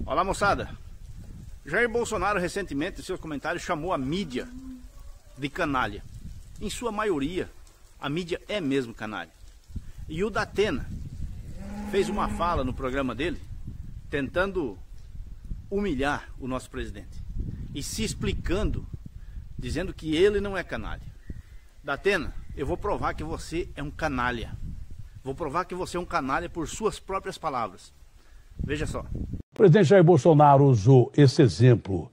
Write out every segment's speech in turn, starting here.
Olá, moçada. Jair Bolsonaro recentemente em seus comentários chamou a mídia de canalha. Em sua maioria, a mídia é mesmo canalha. E o Datena fez uma fala no programa dele tentando humilhar o nosso presidente e se explicando, dizendo que ele não é canalha. Datena, eu vou provar que você é um canalha. Vou provar que você é um canalha por suas próprias palavras. Veja só. O presidente Jair Bolsonaro usou esse exemplo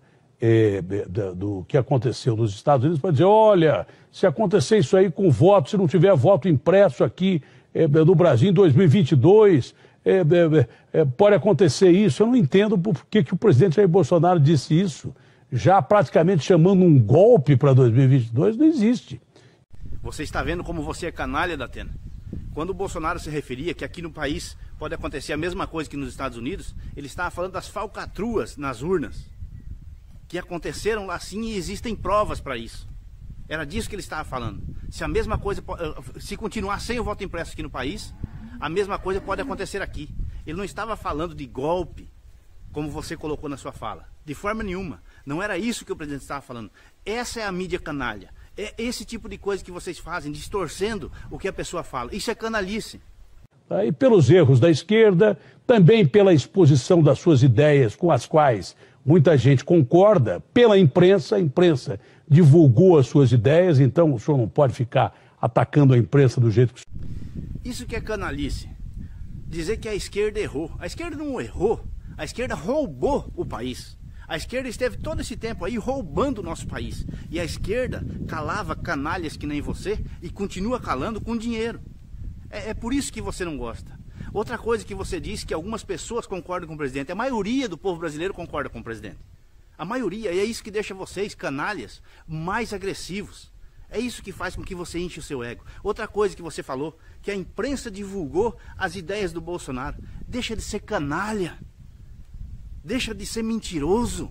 do que aconteceu nos Estados Unidos para dizer, olha, se acontecer isso aí com voto, se não tiver voto impresso aqui no Brasil em 2022, pode acontecer isso. Eu não entendo por que o presidente Jair Bolsonaro disse isso, já praticamente chamando um golpe para 2022, não existe. Você está vendo como você é canalha, Datena? Quando o Bolsonaro se referia que aqui no país pode acontecer a mesma coisa que nos Estados Unidos, ele estava falando das falcatruas nas urnas, que aconteceram lá sim e existem provas para isso. Era disso que ele estava falando. Se a mesma coisa, se continuar sem o voto impresso aqui no país, a mesma coisa pode acontecer aqui. Ele não estava falando de golpe, como você colocou na sua fala. De forma nenhuma. Não era isso que o presidente estava falando. Essa é a mídia canalha. É esse tipo de coisa que vocês fazem, distorcendo o que a pessoa fala. Isso é canalice. E pelos erros da esquerda, também pela exposição das suas ideias com as quais muita gente concorda, pela imprensa, a imprensa divulgou as suas ideias, então o senhor não pode ficar atacando a imprensa do jeito que... Isso que é canalice. Dizer que a esquerda errou. A esquerda não errou, a esquerda roubou o país. A esquerda esteve todo esse tempo aí roubando o nosso país. E a esquerda calava canalhas que nem você e continua calando com dinheiro. É por isso que você não gosta. Outra coisa que você disse que algumas pessoas concordam com o presidente. A maioria do povo brasileiro concorda com o presidente. A maioria. E é isso que deixa vocês, canalhas, mais agressivos. É isso que faz com que você enche o seu ego. Outra coisa que você falou, que a imprensa divulgou as ideias do Bolsonaro. Deixa de ser canalha. Deixa de ser mentiroso.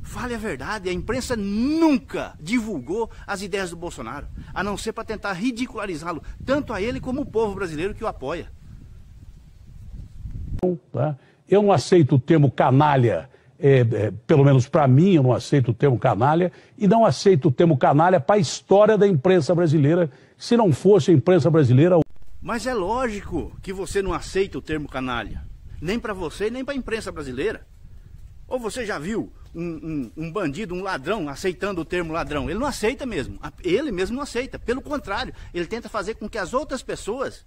Fale a verdade. A imprensa nunca divulgou as ideias do Bolsonaro, a não ser para tentar ridicularizá-lo, tanto a ele como o povo brasileiro que o apoia. Eu não aceito o termo canalha, pelo menos para mim, eu não aceito o termo canalha, e não aceito o termo canalha para a história da imprensa brasileira, se não fosse a imprensa brasileira... Mas é lógico que você não aceita o termo canalha. Nem para você, nem para a imprensa brasileira. Ou você já viu um bandido, um ladrão, aceitando o termo ladrão? Ele não aceita mesmo. Ele mesmo não aceita. Pelo contrário, ele tenta fazer com que as outras pessoas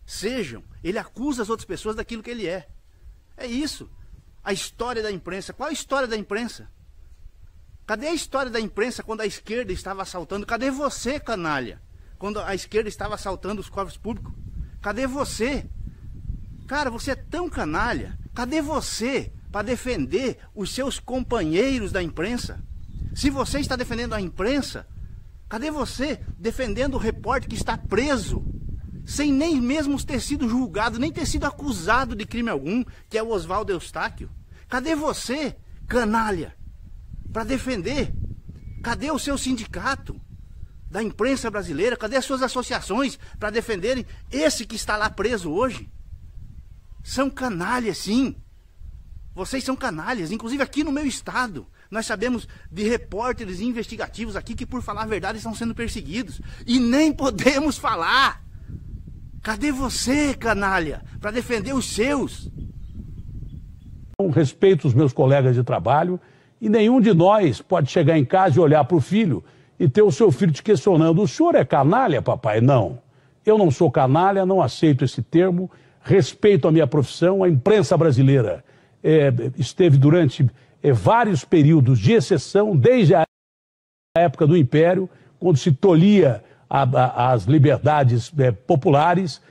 sejam. Ele acusa as outras pessoas daquilo que ele é. É isso. A história da imprensa. Qual a história da imprensa? Cadê a história da imprensa quando a esquerda estava assaltando? Cadê você, canalha? Quando a esquerda estava assaltando os cofres públicos? Cadê você? Cara, você é tão canalha. Cadê você para defender os seus companheiros da imprensa? Se você está defendendo a imprensa, cadê você defendendo o repórter que está preso, sem nem mesmo ter sido julgado, nem ter sido acusado de crime algum, que é o Oswaldo Eustáquio? Cadê você, canalha, para defender? Cadê o seu sindicato da imprensa brasileira? Cadê as suas associações para defenderem esse que está lá preso hoje? São canalhas, sim. Vocês são canalhas, inclusive aqui no meu estado. Nós sabemos de repórteres investigativos aqui que, por falar a verdade, estão sendo perseguidos. E nem podemos falar. Cadê você, canalha, para defender os seus? Eu respeito os meus colegas de trabalho e nenhum de nós pode chegar em casa e olhar para o filho e ter o seu filho te questionando. O senhor é canalha, papai? Não. Eu não sou canalha, não aceito esse termo. Respeito a minha profissão. A imprensa brasileira esteve durante vários períodos de exceção, desde a época do Império, quando se tolhia as liberdades populares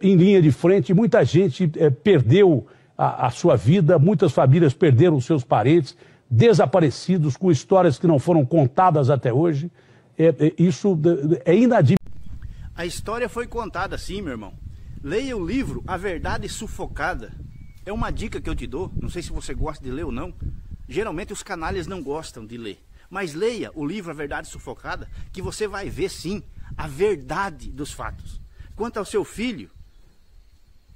em linha de frente. Muita gente perdeu a sua vida, muitas famílias perderam seus parentes, desaparecidos, com histórias que não foram contadas até hoje. Isso é inadmissível. A história foi contada sim, meu irmão. Leia o livro A Verdade Sufocada. É uma dica que eu te dou, não sei se você gosta de ler ou não. Geralmente os canalhas não gostam de ler. Mas leia o livro A Verdade Sufocada, que você vai ver sim a verdade dos fatos. Quanto ao seu filho,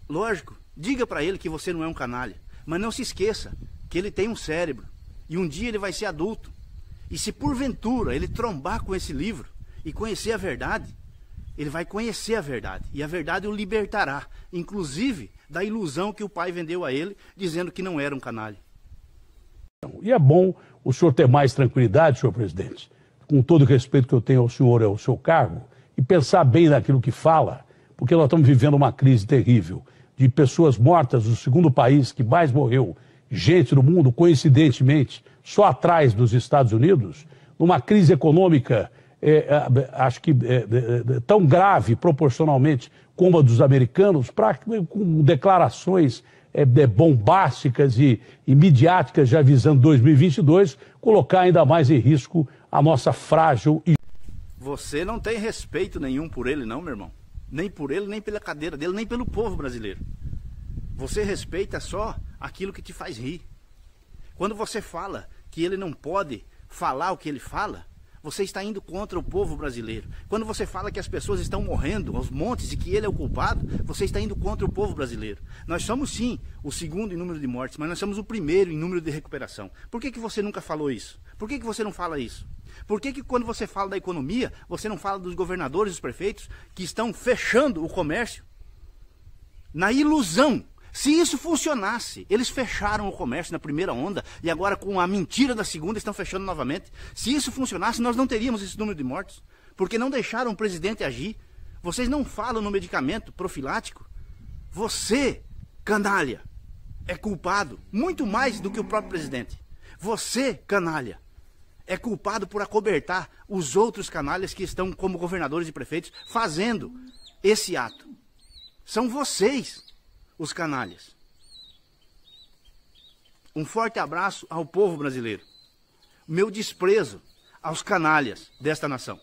lógico, diga para ele que você não é um canalha. Mas não se esqueça que ele tem um cérebro e um dia ele vai ser adulto. E se porventura ele trombar com esse livro e conhecer a verdade, ele vai conhecer a verdade. E a verdade o libertará, inclusive da ilusão que o pai vendeu a ele, dizendo que não era um canalha. E é bom o senhor ter mais tranquilidade, senhor presidente, com todo o respeito que eu tenho ao senhor e ao seu cargo, e pensar bem naquilo que fala, porque nós estamos vivendo uma crise terrível de pessoas mortas, o segundo país que mais morreu gente no mundo, coincidentemente, só atrás dos Estados Unidos, numa crise econômica, acho que tão grave proporcionalmente como a dos americanos, com declarações bombásticas e midiáticas já visando 2022, colocar ainda mais em risco a nossa frágil... Você não tem respeito nenhum por ele não, meu irmão. Nem por ele, nem pela cadeira dele, nem pelo povo brasileiro. Você respeita só aquilo que te faz rir. Quando você fala que ele não pode falar o que ele fala, você está indo contra o povo brasileiro. Quando você fala que as pessoas estão morrendo aos montes e que ele é o culpado, você está indo contra o povo brasileiro. Nós somos sim o segundo em número de mortes, mas nós somos o primeiro em número de recuperação. Por que você nunca falou isso? Por que você não fala isso? Por que quando você fala da economia, você não fala dos governadores e dos prefeitos que estão fechando o comércio? Na ilusão. Se isso funcionasse, eles fecharam o comércio na primeira onda e agora com a mentira da segunda estão fechando novamente. Se isso funcionasse, nós não teríamos esse número de mortos, porque não deixaram o presidente agir. Vocês não falam no medicamento profilático. Você, canalha, é culpado muito mais do que o próprio presidente. Você, canalha, é culpado por acobertar os outros canalhas que estão como governadores e prefeitos fazendo esse ato. São vocês os canalhas. Um forte abraço ao povo brasileiro. Meu desprezo aos canalhas desta nação.